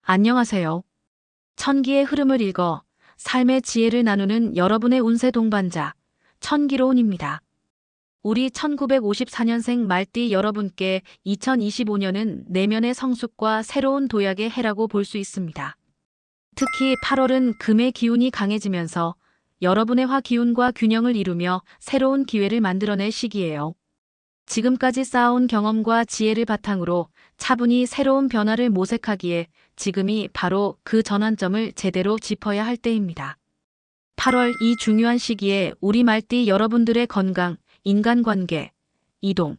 안녕하세요. 천기의 흐름을 읽어 삶의 지혜를 나누는 여러분의 운세 동반자, 천기로운입니다. 우리 1954년생 말띠 여러분께 2025년은 내면의 성숙과 새로운 도약의 해라고 볼 수 있습니다. 특히 8월은 금의 기운이 강해지면서 여러분의 화 기운과 균형을 이루며 새로운 기회를 만들어낼 시기예요. 지금까지 쌓아온 경험과 지혜를 바탕으로 차분히 새로운 변화를 모색하기에 지금이 바로 그 전환점을 제대로 짚어야 할 때입니다. 8월 이 중요한 시기에 우리 말띠 여러분들의 건강, 인간관계, 이동,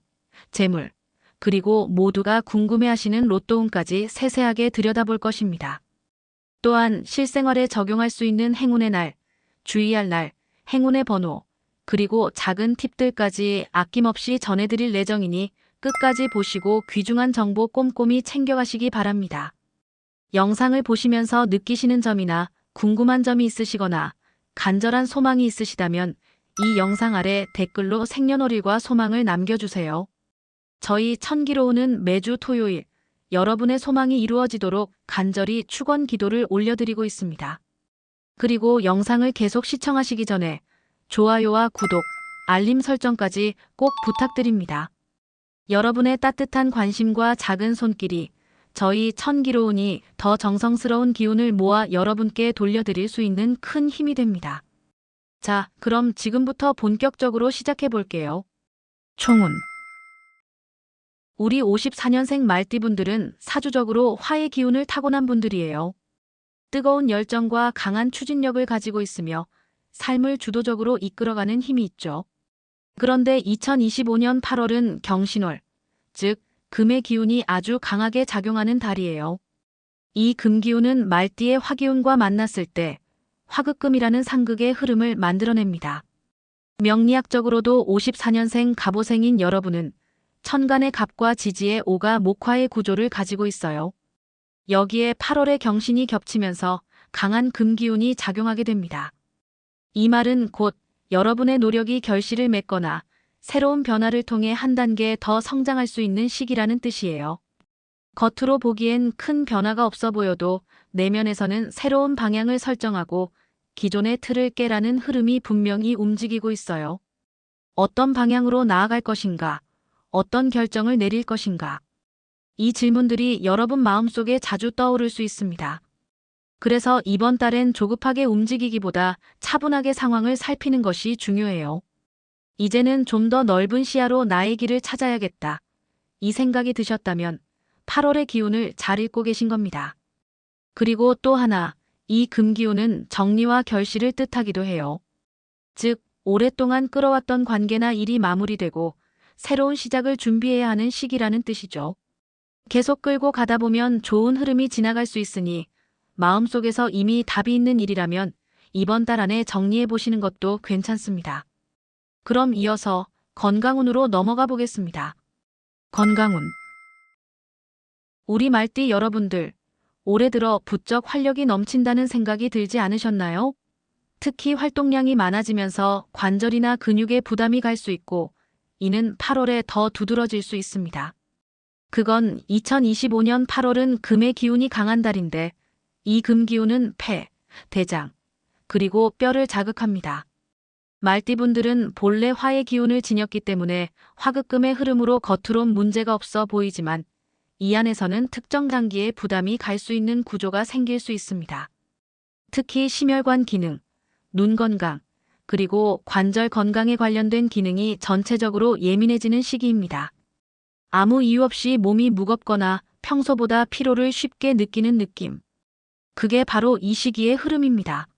재물, 그리고 모두가 궁금해하시는 로또운까지 세세하게 들여다볼 것입니다. 또한 실생활에 적용할 수 있는 행운의 날, 주의할 날, 행운의 번호, 그리고 작은 팁들까지 아낌없이 전해드릴 예정이니 끝까지 보시고 귀중한 정보 꼼꼼히 챙겨가시기 바랍니다. 영상을 보시면서 느끼시는 점이나 궁금한 점이 있으시거나 간절한 소망이 있으시다면 이 영상 아래 댓글로 생년월일과 소망을 남겨주세요. 저희 천기로운은 매주 토요일 여러분의 소망이 이루어지도록 간절히 축원 기도를 올려드리고 있습니다. 그리고 영상을 계속 시청하시기 전에 좋아요와 구독, 알림 설정까지 꼭 부탁드립니다. 여러분의 따뜻한 관심과 작은 손길이 저희 천기로운이 더 정성스러운 기운을 모아 여러분께 돌려드릴 수 있는 큰 힘이 됩니다. 자, 그럼 지금부터 본격적으로 시작해 볼게요. 총운. 우리 54년생 말띠분들은 사주적으로 화의 기운을 타고난 분들이에요. 뜨거운 열정과 강한 추진력을 가지고 있으며 삶을 주도적으로 이끌어가는 힘이 있죠. 그런데 2025년 8월은 경신월, 즉 금의 기운이 아주 강하게 작용하는 달이에요. 이 금기운은 말띠의 화기운과 만났을 때 화극금이라는 상극의 흐름을 만들어냅니다. 명리학적으로도 54년생 갑오생인 여러분은 천간의 갑과 지지의 오가 목화의 구조를 가지고 있어요. 여기에 8월의 경신이 겹치면서 강한 금기운이 작용하게 됩니다. 이 말은 곧 여러분의 노력이 결실을 맺거나 새로운 변화를 통해 한 단계 더 성장할 수 있는 시기라는 뜻이에요. 겉으로 보기엔 큰 변화가 없어 보여도 내면에서는 새로운 방향을 설정하고 기존의 틀을 깨라는 흐름이 분명히 움직이고 있어요. 어떤 방향으로 나아갈 것인가? 어떤 결정을 내릴 것인가? 이 질문들이 여러분 마음속에 자주 떠오를 수 있습니다. 그래서 이번 달엔 조급하게 움직이기보다 차분하게 상황을 살피는 것이 중요해요. 이제는 좀 더 넓은 시야로 나의 길을 찾아야겠다. 이 생각이 드셨다면 8월의 기운을 잘 읽고 계신 겁니다. 그리고 또 하나, 이 금기운은 정리와 결실을 뜻하기도 해요. 즉, 오랫동안 끌어왔던 관계나 일이 마무리되고 새로운 시작을 준비해야 하는 시기라는 뜻이죠. 계속 끌고 가다 보면 좋은 흐름이 지나갈 수 있으니 마음속에서 이미 답이 있는 일이라면 이번 달 안에 정리해 보시는 것도 괜찮습니다. 그럼 이어서 건강운으로 넘어가 보겠습니다. 건강운. 우리 말띠 여러분들, 올해 들어 부쩍 활력이 넘친다는 생각이 들지 않으셨나요? 특히 활동량이 많아지면서 관절이나 근육에 부담이 갈 수 있고 이는 8월에 더 두드러질 수 있습니다. 그건 2025년 8월은 금의 기운이 강한 달인데 이 금기운은 폐, 대장, 그리고 뼈를 자극합니다. 말띠분들은 본래 화의 기운을 지녔기 때문에 화극금의 흐름으로 겉으론 문제가 없어 보이지만 이 안에서는 특정 장기에 부담이 갈 수 있는 구조가 생길 수 있습니다. 특히 심혈관 기능, 눈 건강, 그리고 관절 건강에 관련된 기능이 전체적으로 예민해지는 시기입니다. 아무 이유 없이 몸이 무겁거나 평소보다 피로를 쉽게 느끼는 느낌. 그게 바로 이 시기의 흐름입니다.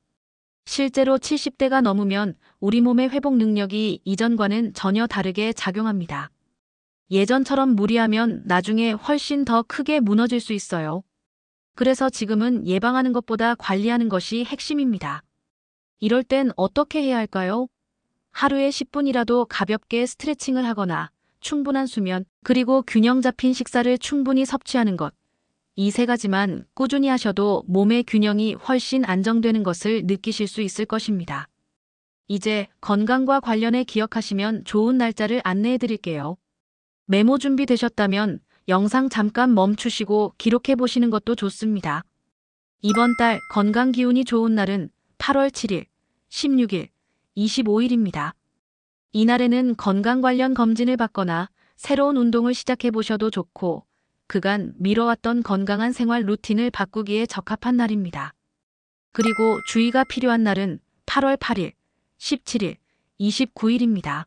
실제로 70대가 넘으면 우리 몸의 회복 능력이 이전과는 전혀 다르게 작용합니다. 예전처럼 무리하면 나중에 훨씬 더 크게 무너질 수 있어요. 그래서 지금은 예방하는 것보다 관리하는 것이 핵심입니다. 이럴 땐 어떻게 해야 할까요? 하루에 10분이라도 가볍게 스트레칭을 하거나 충분한 수면, 그리고 균형 잡힌 식사를 충분히 섭취하는 것. 이 세 가지만 꾸준히 하셔도 몸의 균형이 훨씬 안정되는 것을 느끼실 수 있을 것입니다. 이제 건강과 관련해 기억하시면 좋은 날짜를 안내해 드릴게요. 메모 준비되셨다면 영상 잠깐 멈추시고 기록해 보시는 것도 좋습니다. 이번 달 건강 기운이 좋은 날은 8월 7일, 16일, 25일입니다. 이날에는 건강 관련 검진을 받거나 새로운 운동을 시작해 보셔도 좋고, 그간 미뤄왔던 건강한 생활 루틴을 바꾸기에 적합한 날입니다. 그리고 주의가 필요한 날은 8월 8일, 17일, 29일입니다.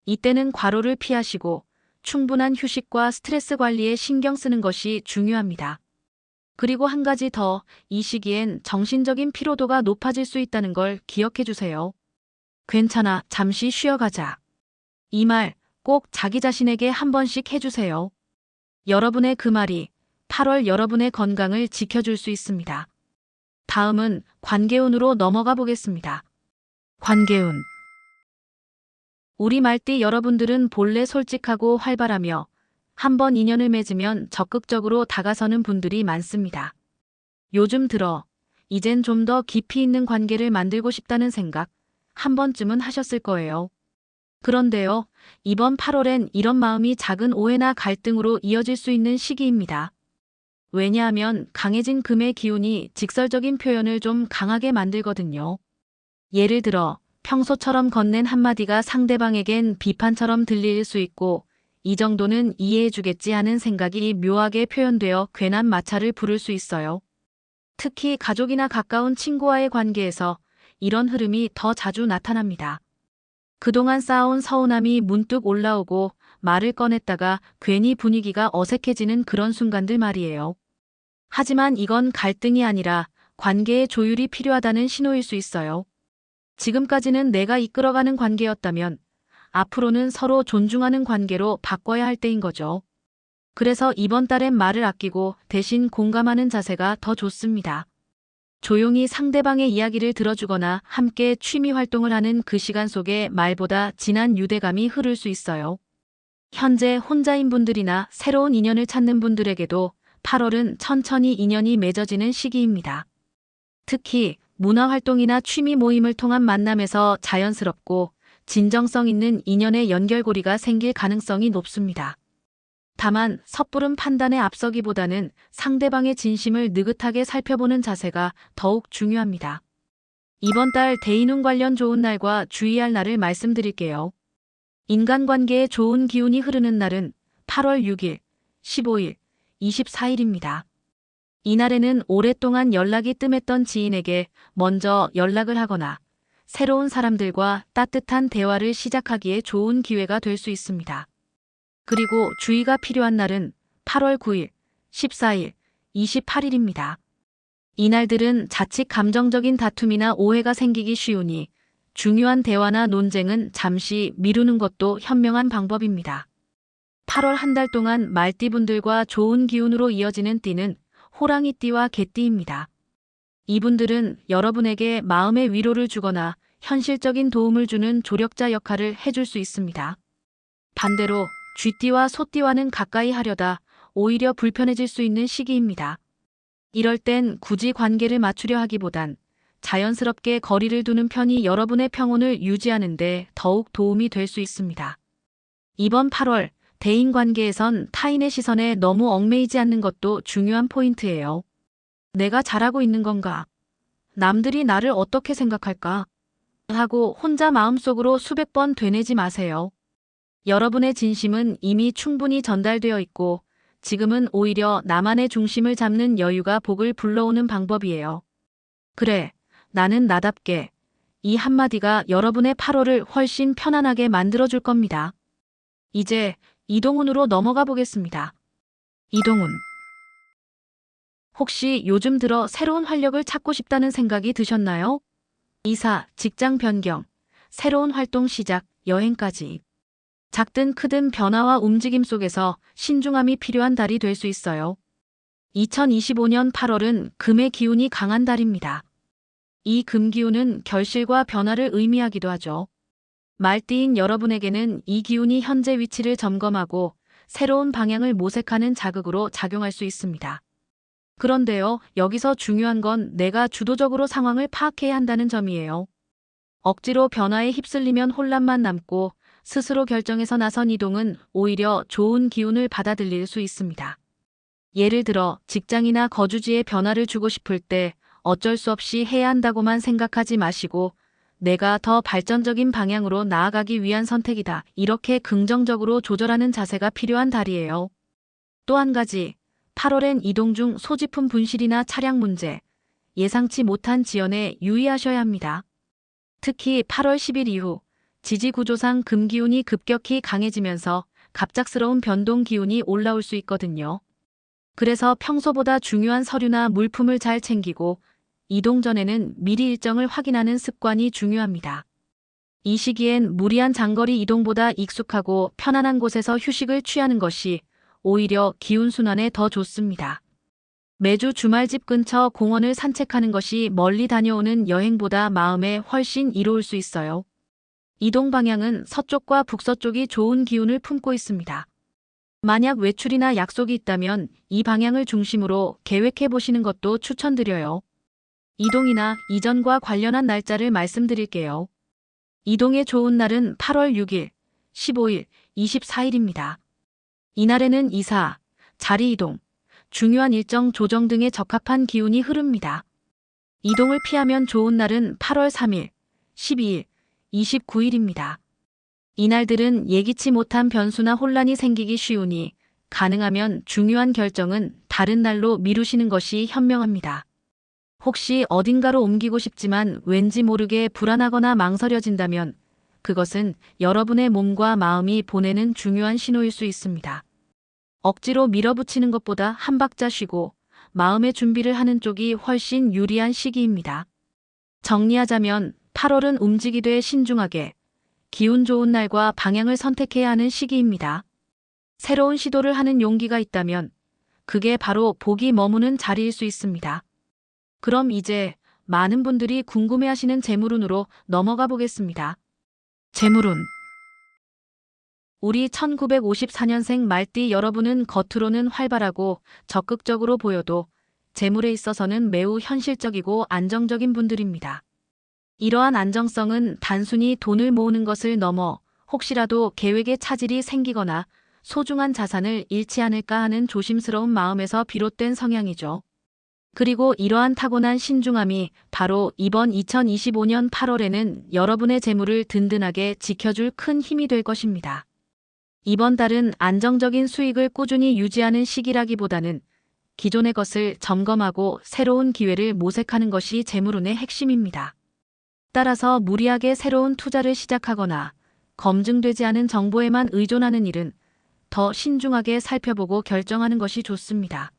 이때는 과로를 피하시고 충분한 휴식과 스트레스 관리에 신경 쓰는 것이 중요합니다. 그리고 한 가지 더, 이 시기엔 정신적인 피로도가 높아질 수 있다는 걸 기억해 주세요. 괜찮아, 잠시 쉬어가자. 이 말 꼭 자기 자신에게 한 번씩 해주세요. 여러분의 그 말이 8월 여러분의 건강을 지켜줄 수 있습니다. 다음은 관계운으로 넘어가 보겠습니다. 관계운. 우리 말띠 여러분들은 본래 솔직하고 활발하며 한번 인연을 맺으면 적극적으로 다가서는 분들이 많습니다. 요즘 들어 이젠 좀 더 깊이 있는 관계를 만들고 싶다는 생각 한 번쯤은 하셨을 거예요. 그런데요, 이번 8월엔 이런 마음이 작은 오해나 갈등으로 이어질 수 있는 시기입니다. 왜냐하면 강해진 금의 기운이 직설적인 표현을 좀 강하게 만들거든요. 예를 들어 평소처럼 건넨 한마디가 상대방에겐 비판처럼 들릴 수 있고, 이 정도는 이해해주겠지 하는 생각이 묘하게 표현되어 괜한 마찰을 부를 수 있어요. 특히 가족이나 가까운 친구와의 관계에서 이런 흐름이 더 자주 나타납니다. 그동안 쌓아온 서운함이 문득 올라오고 말을 꺼냈다가 괜히 분위기가 어색해지는 그런 순간들 말이에요. 하지만 이건 갈등이 아니라 관계의 조율이 필요하다는 신호일 수 있어요. 지금까지는 내가 이끌어가는 관계였다면 앞으로는 서로 존중하는 관계로 바꿔야 할 때인 거죠. 그래서 이번 달엔 말을 아끼고 대신 공감하는 자세가 더 좋습니다. 조용히 상대방의 이야기를 들어주거나 함께 취미 활동을 하는 그 시간 속에 말보다 진한 유대감이 흐를 수 있어요. 현재 혼자인 분들이나 새로운 인연을 찾는 분들에게도 8월은 천천히 인연이 맺어지는 시기입니다. 특히 문화활동이나 취미 모임을 통한 만남에서 자연스럽고 진정성 있는 인연의 연결고리가 생길 가능성이 높습니다. 다만 섣부른 판단에 앞서기보다는 상대방의 진심을 느긋하게 살펴보는 자세가 더욱 중요합니다. 이번 달 대인운 관련 좋은 날과 주의할 날을 말씀드릴게요. 인간관계에 좋은 기운이 흐르는 날은 8월 6일, 15일, 24일입니다. 이날에는 오랫동안 연락이 뜸했던 지인에게 먼저 연락을 하거나 새로운 사람들과 따뜻한 대화를 시작하기에 좋은 기회가 될 수 있습니다. 그리고 주의가 필요한 날은 8월 9일, 14일, 28일입니다. 이날들은 자칫 감정적인 다툼이나 오해가 생기기 쉬우니 중요한 대화나 논쟁은 잠시 미루는 것도 현명한 방법입니다. 8월 한 달 동안 말띠분들과 좋은 기운으로 이어지는 띠는 호랑이띠와 개띠입니다. 이분들은 여러분에게 마음의 위로를 주거나 현실적인 도움을 주는 조력자 역할을 해줄 수 있습니다. 반대로 쥐띠와 소띠와는 가까이 하려다 오히려 불편해질 수 있는 시기입니다. 이럴 땐 굳이 관계를 맞추려 하기보단 자연스럽게 거리를 두는 편이 여러분의 평온을 유지하는 데 더욱 도움이 될 수 있습니다. 이번 8월 대인관계에선 타인의 시선에 너무 얽매이지 않는 것도 중요한 포인트예요. 내가 잘하고 있는 건가? 남들이 나를 어떻게 생각할까? 하고 혼자 마음속으로 수백 번 되뇌지 마세요. 여러분의 진심은 이미 충분히 전달되어 있고 지금은 오히려 나만의 중심을 잡는 여유가 복을 불러오는 방법이에요. 그래, 나는 나답게. 이 한마디가 여러분의 8월을 훨씬 편안하게 만들어줄 겁니다. 이제 이동운으로 넘어가 보겠습니다. 이동운. 혹시 요즘 들어 새로운 활력을 찾고 싶다는 생각이 드셨나요? 이사, 직장 변경, 새로운 활동 시작, 여행까지. 작든 크든 변화와 움직임 속에서 신중함이 필요한 달이 될 수 있어요. 2025년 8월은 금의 기운이 강한 달입니다. 이 금 기운은 결실과 변화를 의미하기도 하죠. 말띠인 여러분에게는 이 기운이 현재 위치를 점검하고 새로운 방향을 모색하는 자극으로 작용할 수 있습니다. 그런데요, 여기서 중요한 건 내가 주도적으로 상황을 파악해야 한다는 점이에요. 억지로 변화에 휩쓸리면 혼란만 남고 스스로 결정해서 나선 이동은 오히려 좋은 기운을 받아들일 수 있습니다. 예를 들어 직장이나 거주지에 변화를 주고 싶을 때 어쩔 수 없이 해야 한다고만 생각하지 마시고 내가 더 발전적인 방향으로 나아가기 위한 선택이다. 이렇게 긍정적으로 조절하는 자세가 필요한 달이에요. 또 한 가지, 8월엔 이동 중 소지품 분실이나 차량 문제, 예상치 못한 지연에 유의하셔야 합니다. 특히 8월 10일 이후 지지구조상 금기운이 급격히 강해지면서 갑작스러운 변동 기운이 올라올 수 있거든요. 그래서 평소보다 중요한 서류나 물품을 잘 챙기고 이동 전에는 미리 일정을 확인하는 습관이 중요합니다. 이 시기엔 무리한 장거리 이동보다 익숙하고 편안한 곳에서 휴식을 취하는 것이 오히려 기운순환에 더 좋습니다. 매주 주말 집 근처 공원을 산책하는 것이 멀리 다녀오는 여행보다 마음에 훨씬 이로울 수 있어요. 이동 방향은 서쪽과 북서쪽이 좋은 기운을 품고 있습니다. 만약 외출이나 약속이 있다면 이 방향을 중심으로 계획해 보시는 것도 추천드려요. 이동이나 이전과 관련한 날짜를 말씀드릴게요. 이동에 좋은 날은 8월 6일, 15일, 24일입니다. 이날에는 이사, 자리 이동, 중요한 일정 조정 등에 적합한 기운이 흐릅니다. 이동을 피하면 좋은 날은 8월 3일, 12일, 29일입니다. 이날들은 예기치 못한 변수나 혼란이 생기기 쉬우니 가능하면 중요한 결정은 다른 날로 미루시는 것이 현명합니다. 혹시 어딘가로 옮기고 싶지만 왠지 모르게 불안하거나 망설여진다면 그것은 여러분의 몸과 마음이 보내는 중요한 신호일 수 있습니다. 억지로 밀어붙이는 것보다 한 박자 쉬고 마음의 준비를 하는 쪽이 훨씬 유리한 시기입니다. 정리하자면 8월은 움직이되 신중하게 기운 좋은 날과 방향을 선택해야 하는 시기입니다. 새로운 시도를 하는 용기가 있다면 그게 바로 복이 머무는 자리일 수 있습니다. 그럼 이제 많은 분들이 궁금해하시는 재물운으로 넘어가 보겠습니다. 재물운. 우리 1954년생 말띠 여러분은 겉으로는 활발하고 적극적으로 보여도 재물에 있어서는 매우 현실적이고 안정적인 분들입니다. 이러한 안정성은 단순히 돈을 모으는 것을 넘어 혹시라도 계획에 차질이 생기거나 소중한 자산을 잃지 않을까 하는 조심스러운 마음에서 비롯된 성향이죠. 그리고 이러한 타고난 신중함이 바로 이번 2025년 8월에는 여러분의 재물을 든든하게 지켜줄 큰 힘이 될 것입니다. 이번 달은 안정적인 수익을 꾸준히 유지하는 시기라기보다는 기존의 것을 점검하고 새로운 기회를 모색하는 것이 재물운의 핵심입니다. 따라서 무리하게 새로운 투자를 시작하거나 검증되지 않은 정보에만 의존하는 일은 더 신중하게 살펴보고 결정하는 것이 좋습니다.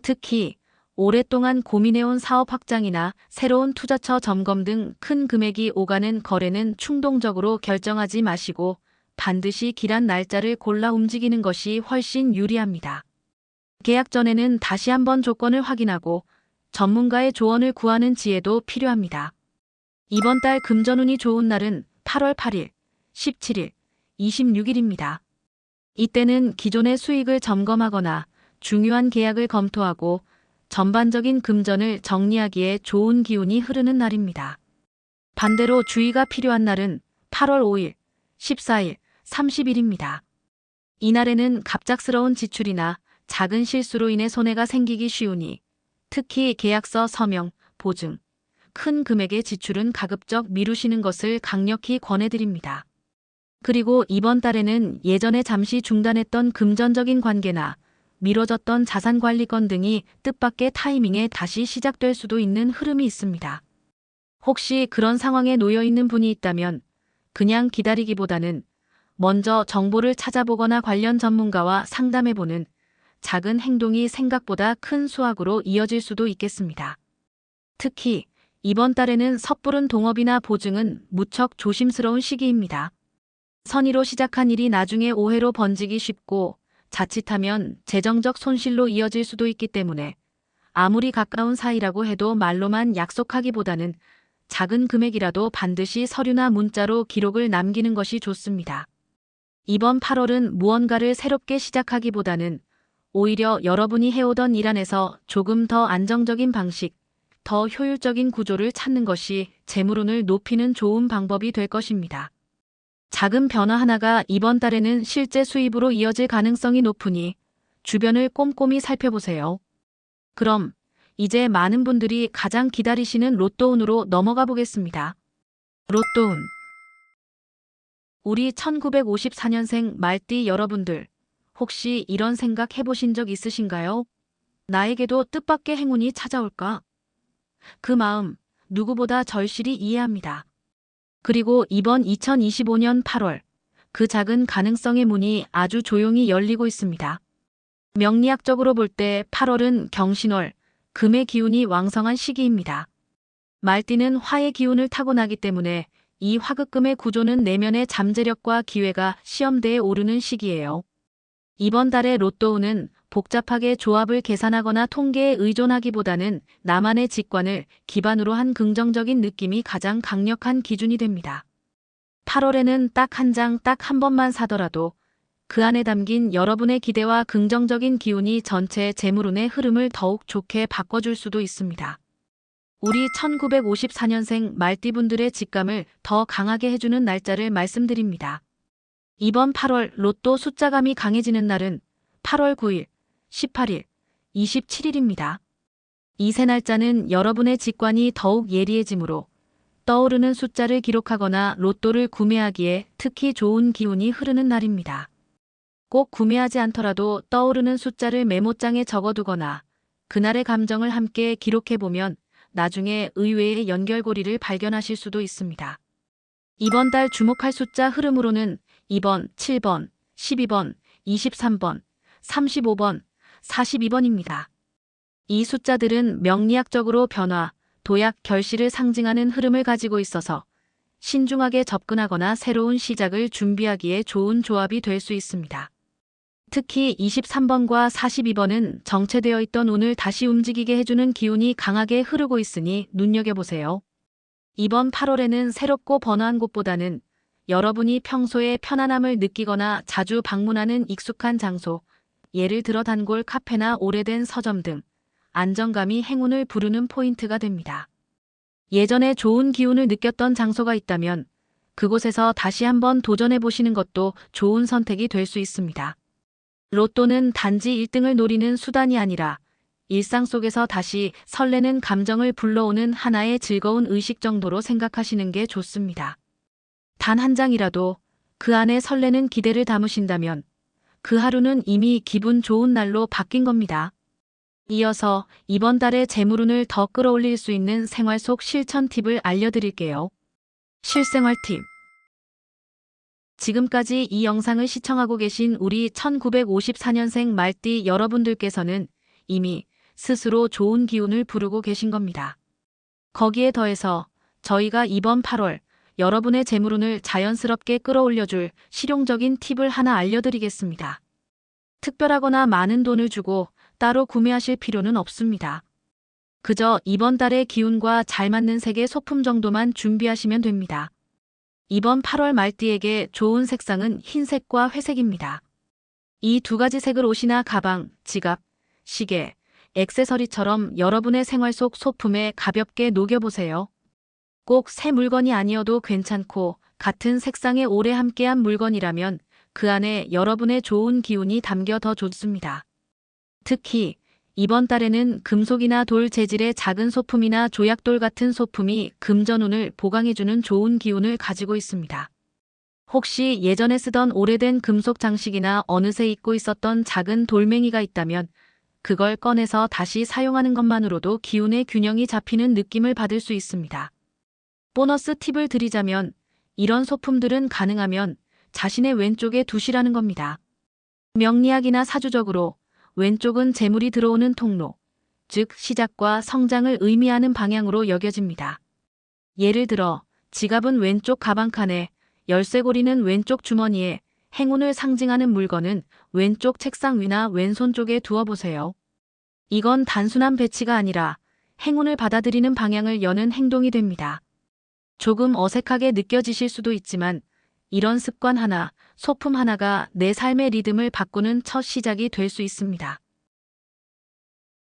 특히 오랫동안 고민해온 사업 확장이나 새로운 투자처 점검 등 큰 금액이 오가는 거래는 충동적으로 결정하지 마시고 반드시 길한 날짜를 골라 움직이는 것이 훨씬 유리합니다. 계약 전에는 다시 한번 조건을 확인하고 전문가의 조언을 구하는 지혜도 필요합니다. 이번 달 금전운이 좋은 날은 8월 8일, 17일, 26일입니다. 이때는 기존의 수익을 점검하거나 중요한 계약을 검토하고 전반적인 금전을 정리하기에 좋은 기운이 흐르는 날입니다. 반대로 주의가 필요한 날은 8월 5일, 14일, 30일입니다. 이날에는 갑작스러운 지출이나 작은 실수로 인해 손해가 생기기 쉬우니 특히 계약서 서명, 보증, 큰 금액의 지출은 가급적 미루시는 것을 강력히 권해드립니다. 그리고 이번 달에는 예전에 잠시 중단했던 금전적인 관계나 미뤄졌던 자산관리건 등이 뜻밖의 타이밍에 다시 시작될 수도 있는 흐름이 있습니다. 혹시 그런 상황에 놓여 있는 분이 있다면 그냥 기다리기보다는 먼저 정보를 찾아보거나 관련 전문가와 상담해보는 작은 행동이 생각보다 큰 수확으로 이어질 수도 있겠습니다. 특히 이번 달에는 섣부른 동업이나 보증은 무척 조심스러운 시기입니다. 선의로 시작한 일이 나중에 오해로 번지기 쉽고 자칫하면 재정적 손실로 이어질 수도 있기 때문에 아무리 가까운 사이라고 해도 말로만 약속하기보다는 작은 금액이라도 반드시 서류나 문자로 기록을 남기는 것이 좋습니다. 이번 8월은 무언가를 새롭게 시작하기보다는 오히려 여러분이 해오던 일 안에서 조금 더 안정적인 방식, 더 효율적인 구조를 찾는 것이 재물운을 높이는 좋은 방법이 될 것입니다. 작은 변화 하나가 이번 달에는 실제 수입으로 이어질 가능성이 높으니 주변을 꼼꼼히 살펴보세요. 그럼 이제 많은 분들이 가장 기다리시는 로또운으로 넘어가 보겠습니다. 로또운. 우리 1954년생 말띠 여러분들, 혹시 이런 생각 해보신 적 있으신가요? 나에게도 뜻밖의 행운이 찾아올까? 그 마음 누구보다 절실히 이해합니다. 그리고 이번 2025년 8월, 그 작은 가능성의 문이 아주 조용히 열리고 있습니다. 명리학적으로 볼 때 8월은 경신월, 금의 기운이 왕성한 시기입니다. 말띠는 화의 기운을 타고나기 때문에 이 화극금의 구조는 내면의 잠재력과 기회가 시험대에 오르는 시기예요. 이번 달의 로또운은 복잡하게 조합을 계산하거나 통계에 의존하기보다는 나만의 직관을 기반으로 한 긍정적인 느낌이 가장 강력한 기준이 됩니다. 8월에는 딱 한 장 딱 한 번만 사더라도 그 안에 담긴 여러분의 기대와 긍정적인 기운이 전체 재물운의 흐름을 더욱 좋게 바꿔줄 수도 있습니다. 우리 1954년생 말띠분들의 직감을 더 강하게 해주는 날짜를 말씀드립니다. 이번 8월 로또 숫자감이 강해지는 날은 8월 9일, 18일, 27일입니다. 이 세 날짜는 여러분의 직관이 더욱 예리해지므로 떠오르는 숫자를 기록하거나 로또를 구매하기에 특히 좋은 기운이 흐르는 날입니다. 꼭 구매하지 않더라도 떠오르는 숫자를 메모장에 적어두거나 그날의 감정을 함께 기록해보면 나중에 의외의 연결고리를 발견하실 수도 있습니다. 이번 달 주목할 숫자 흐름으로는 2번, 7번, 12번, 23번, 35번, 42번입니다. 이 숫자들은 명리학적으로 변화, 도약, 결실을 상징하는 흐름을 가지고 있어서 신중하게 접근하거나 새로운 시작을 준비하기에 좋은 조합이 될 수 있습니다. 특히 23번과 42번은 정체되어 있던 운을 다시 움직이게 해주는 기운이 강하게 흐르고 있으니 눈여겨보세요. 이번 8월에는 새롭고 번화한 곳보다는 여러분이 평소에 편안함을 느끼거나 자주 방문하는 익숙한 장소, 예를 들어 단골 카페나 오래된 서점 등 안정감이 행운을 부르는 포인트가 됩니다. 예전에 좋은 기운을 느꼈던 장소가 있다면 그곳에서 다시 한번 도전해 보시는 것도 좋은 선택이 될 수 있습니다. 로또는 단지 1등을 노리는 수단이 아니라 일상 속에서 다시 설레는 감정을 불러오는 하나의 즐거운 의식 정도로 생각하시는 게 좋습니다. 단 한 장이라도 그 안에 설레는 기대를 담으신다면 그 하루는 이미 기분 좋은 날로 바뀐 겁니다. 이어서 이번 달의 재물운을 더 끌어올릴 수 있는 생활 속 실천 팁을 알려드릴게요. 실생활 팁. 지금까지 이 영상을 시청하고 계신 우리 1954년생 말띠 여러분들께서는 이미 스스로 좋은 기운을 부르고 계신 겁니다. 거기에 더해서 저희가 이번 8월 여러분의 재물운을 자연스럽게 끌어올려줄 실용적인 팁을 하나 알려드리겠습니다. 특별하거나 많은 돈을 주고 따로 구매하실 필요는 없습니다. 그저 이번 달의 기운과 잘 맞는 색의 소품 정도만 준비하시면 됩니다. 이번 8월 말띠에게 좋은 색상은 흰색과 회색입니다. 이 두 가지 색을 옷이나 가방, 지갑, 시계, 액세서리처럼 여러분의 생활 속 소품에 가볍게 녹여보세요. 꼭 새 물건이 아니어도 괜찮고 같은 색상에 오래 함께한 물건이라면 그 안에 여러분의 좋은 기운이 담겨 더 좋습니다. 특히 이번 달에는 금속이나 돌 재질의 작은 소품이나 조약돌 같은 소품이 금전운을 보강해주는 좋은 기운을 가지고 있습니다. 혹시 예전에 쓰던 오래된 금속 장식이나 어느새 잊고 있었던 작은 돌멩이가 있다면 그걸 꺼내서 다시 사용하는 것만으로도 기운의 균형이 잡히는 느낌을 받을 수 있습니다. 보너스 팁을 드리자면 이런 소품들은 가능하면 자신의 왼쪽에 두시라는 겁니다. 명리학이나 사주적으로 왼쪽은 재물이 들어오는 통로, 즉 시작과 성장을 의미하는 방향으로 여겨집니다. 예를 들어 지갑은 왼쪽 가방칸에, 열쇠고리는 왼쪽 주머니에, 행운을 상징하는 물건은 왼쪽 책상 위나 왼손 쪽에 두어보세요. 이건 단순한 배치가 아니라 행운을 받아들이는 방향을 여는 행동이 됩니다. 조금 어색하게 느껴지실 수도 있지만 이런 습관 하나, 소품 하나가 내 삶의 리듬을 바꾸는 첫 시작이 될 수 있습니다.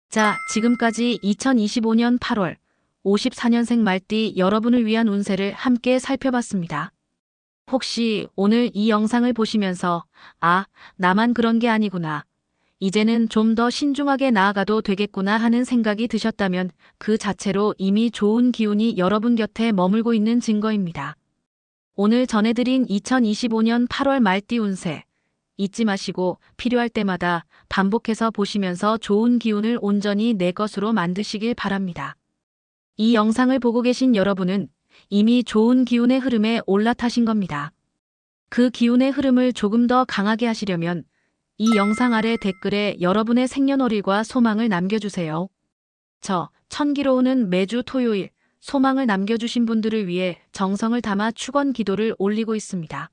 자, 지금까지 2025년 8월 54년생 말띠 여러분을 위한 운세를 함께 살펴봤습니다. 혹시 오늘 이 영상을 보시면서 나만 그런 게 아니구나, 이제는 좀 더 신중하게 나아가도 되겠구나 하는 생각이 드셨다면 그 자체로 이미 좋은 기운이 여러분 곁에 머물고 있는 증거입니다. 오늘 전해드린 2025년 8월 말띠 운세 잊지 마시고 필요할 때마다 반복해서 보시면서 좋은 기운을 온전히 내 것으로 만드시길 바랍니다. 이 영상을 보고 계신 여러분은 이미 좋은 기운의 흐름에 올라타신 겁니다. 그 기운의 흐름을 조금 더 강하게 하시려면 이 영상 아래 댓글에 여러분의 생년월일과 소망을 남겨주세요. 저 천기로운은 매주 토요일 소망을 남겨주신 분들을 위해 정성을 담아 축원 기도를 올리고 있습니다.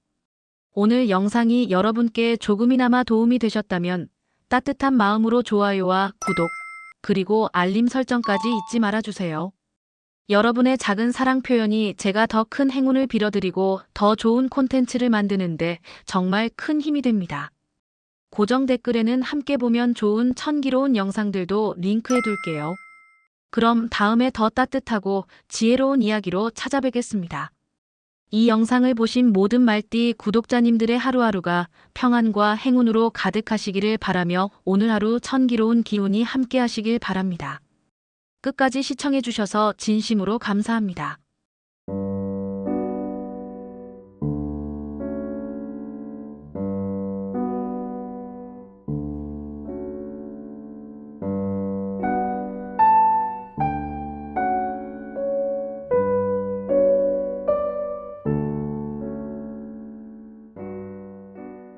오늘 영상이 여러분께 조금이나마 도움이 되셨다면 따뜻한 마음으로 좋아요와 구독, 그리고 알림 설정까지 잊지 말아주세요. 여러분의 작은 사랑 표현이 제가 더 큰 행운을 빌어드리고 더 좋은 콘텐츠를 만드는데 정말 큰 힘이 됩니다. 고정 댓글에는 함께 보면 좋은 천기로운 영상들도 링크해 둘게요. 그럼 다음에 더 따뜻하고 지혜로운 이야기로 찾아뵙겠습니다. 이 영상을 보신 모든 말띠 구독자님들의 하루하루가 평안과 행운으로 가득하시기를 바라며 오늘 하루 천기로운 기운이 함께 하시길 바랍니다. 끝까지 시청해 주셔서 진심으로 감사합니다.